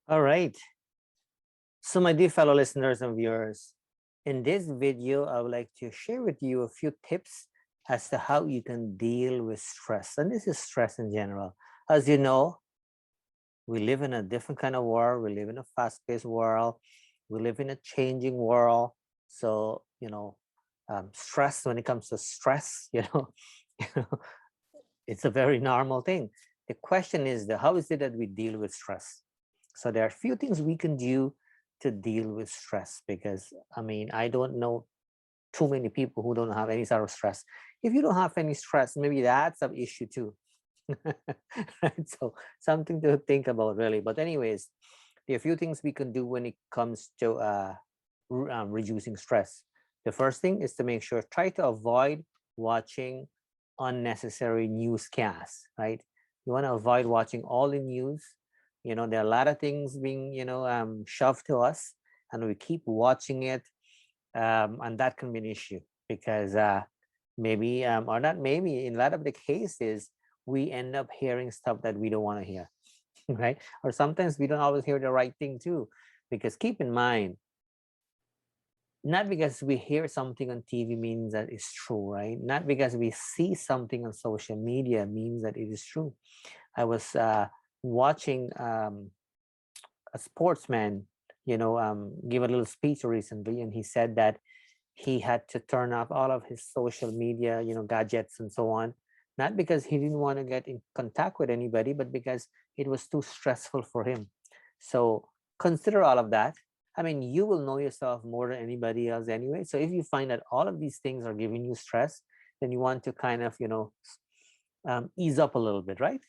All right. So, my dear fellow listeners and viewers, in this video, I would like to share with you a few tips as to how you can deal with stress. And this is stress in general. As you know, we live in a different kind of world. We live in a fast-paced world. We live in a changing world. So, stress, when it comes to stress, you know, it's a very normal thing. The question is, how is it that we deal with stress? So there are a few things we can do to deal with stress, because I don't know too many people who don't have any sort of stress. If you don't have any stress, maybe that's an issue too. Right? So something to think about, really. But anyways, there are a few things we can do when it comes to reducing stress. The first thing is to make sure, try to avoid watching unnecessary newscasts, right? You want to avoid watching all the news. There are a lot of things being, shoved to us, and we keep watching it. And that can be an issue, because maybe, or not maybe, in a lot of the cases, we end up hearing stuff that we don't want to hear. Right? Or sometimes we don't always hear the right thing too, because keep in mind, not because we hear something on TV means that it's true, right? Not because we see something on social media means that it is true. I was watching a sportsman, give a little speech recently, and he said that he had to turn off all of his social media, gadgets and so on, not because he didn't want to get in contact with anybody, but because it was too stressful for him. So consider all of that. You will know yourself more than anybody else anyway. So if you find that all of these things are giving you stress, then you want to kind of, ease up a little bit, right?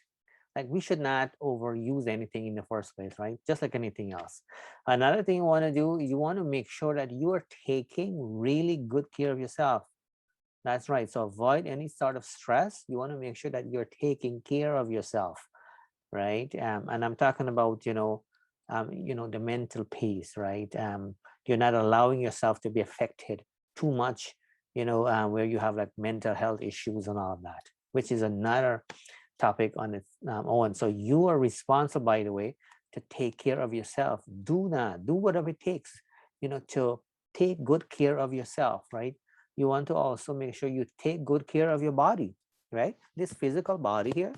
Like, we should not overuse anything in the first place, right? Just like anything else. Another thing you want to do, you want to make sure that you are taking really good care of yourself. That's right. So avoid any sort of stress. You want to make sure that you're taking care of yourself, right? And I'm talking about, the mental peace, right? You're not allowing yourself to be affected too much, where you have like mental health issues and all of that, which is another topic on its own. So you are responsible, by the way, to take care of yourself. Do whatever it takes, to take good care of yourself, right? You want to also make sure you take good care of your body, right? This physical body here,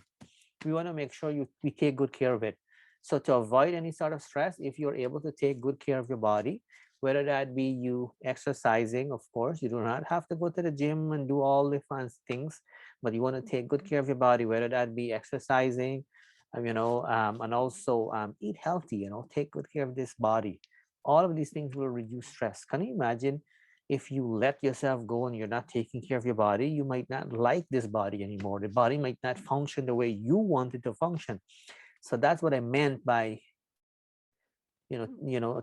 we want to make sure we take good care of it. So to avoid any sort of stress, if you're able to take good care of your body, whether that be you exercising, of course, you do not have to go to the gym and do all the fun things, but you want to take good care of your body, whether that be exercising, and also eat healthy, take good care of this body. All of these things will reduce stress. Can you imagine if you let yourself go and you're not taking care of your body? You might not like this body anymore. The body might not function the way you want it to function. So that's what I meant by,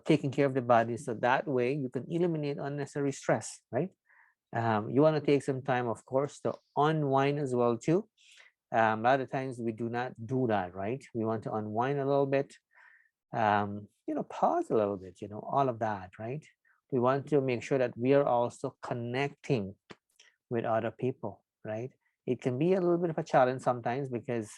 taking care of the body, so that way you can eliminate unnecessary stress, right? You want to take some time, of course, to unwind as well too. A lot of times we do not do that, right? We want to unwind a little bit, pause a little bit, all of that, right? We want to make sure that we are also connecting with other people, right? It can be a little bit of a challenge sometimes, because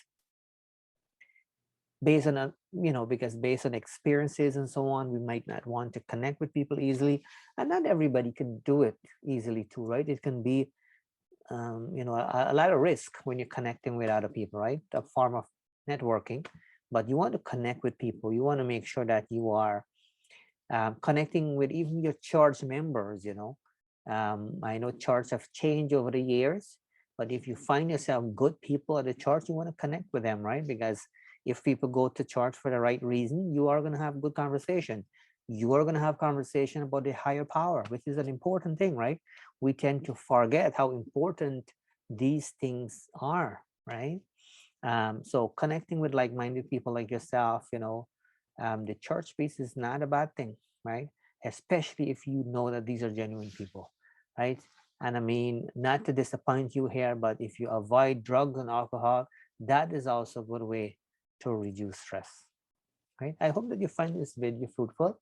based on experiences and so on, we might not want to connect with people easily, and not everybody can do it easily too, right? It can be a lot of risk when you're connecting with other people, right? A form of networking. But you want to connect with people, you want to make sure that you are connecting with even your church members. I know church have changed over the years, but if you find yourself good people at the church, you want to connect with them, right? Because if people go to church for the right reason, you are going to have good conversation. You are going to have conversation about the higher power, which is an important thing, right? We tend to forget how important these things are, right? So connecting with like-minded people like yourself, the church space is not a bad thing, right? Especially if you know that these are genuine people, right? And not to disappoint you here, but if you avoid drugs and alcohol, that is also a good way to reduce stress, right? I hope that you find this video fruitful.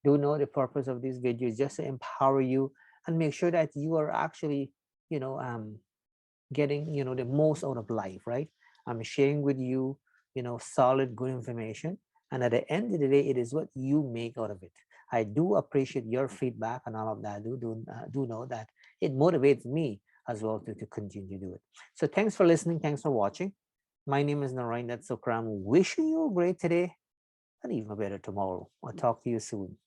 Do know the purpose of this video is just to empower you and make sure that you are actually, you know, um, getting, the most out of life, right? I'm sharing with you, solid, good information. And at the end of the day, it is what you make out of it. I do appreciate your feedback and all of that. Do know that it motivates me as well to continue to do it. So thanks for listening. Thanks for watching. My name is Narayan Sokram. Wishing you a great today and even a better tomorrow. I'll talk to you soon.